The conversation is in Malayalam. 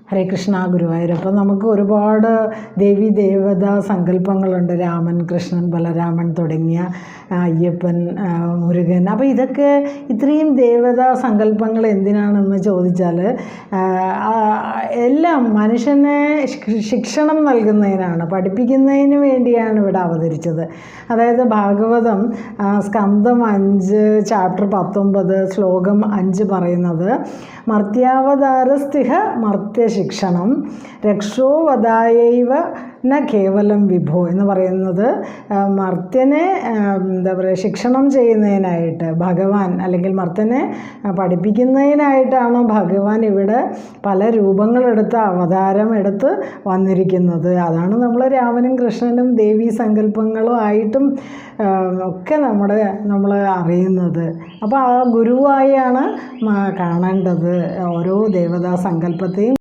ഹരേ കൃഷ്ണ ഗുരുവായൂരപ്പം. നമുക്ക് ഒരുപാട് ദേവി ദേവതാ സങ്കല്പങ്ങളുണ്ട്. രാമൻ, കൃഷ്ണൻ, ബലരാമൻ തുടങ്ങിയ, അയ്യപ്പൻ, മുരുകൻ. അപ്പോൾ ഇതൊക്കെ ഇത്രയും ദേവതാ സങ്കല്പങ്ങൾ എന്തിനാണെന്ന് ചോദിച്ചാൽ എല്ലാം മനുഷ്യനെ ശിക്ഷണം നൽകുന്നതിനാണ്, പഠിപ്പിക്കുന്നതിന് വേണ്ടിയാണ് ഇവിടെ അവതരിച്ചത്. അതായത് ഭാഗവതം സ്കന്ധം 5 ചാപ്റ്റർ 19 ശ്ലോകം 5 പറയുന്നത് മർത്യാവതാരസ്ഥിഹ മർത്യശിക്ഷണം രക്ഷോ വധായൈവ ന കേവലം വിഭോ എന്ന് പറയുന്നത് മർത്യനെ എന്താ പറയുക ശിക്ഷണം ചെയ്യുന്നതിനായിട്ട് ഭഗവാൻ അല്ലെങ്കിൽ മർത്യനെ പഠിപ്പിക്കുന്നതിനായിട്ടാണ് ഭഗവാൻ ഇവിടെ പല രൂപങ്ങളെടുത്ത് അവതാരം എടുത്ത് വന്നിരിക്കുന്നത്. അതാണ് നമ്മൾ രാമനും കൃഷ്ണനും ദേവീ സങ്കല്പങ്ങളും ആയിട്ടും ഒക്കെ നമ്മൾ അറിയുന്നത്. അപ്പോൾ ആ ഗുരുവായാണ് കാണേണ്ടത് ഓരോ ദേവതാ സങ്കല്പത്തെയും.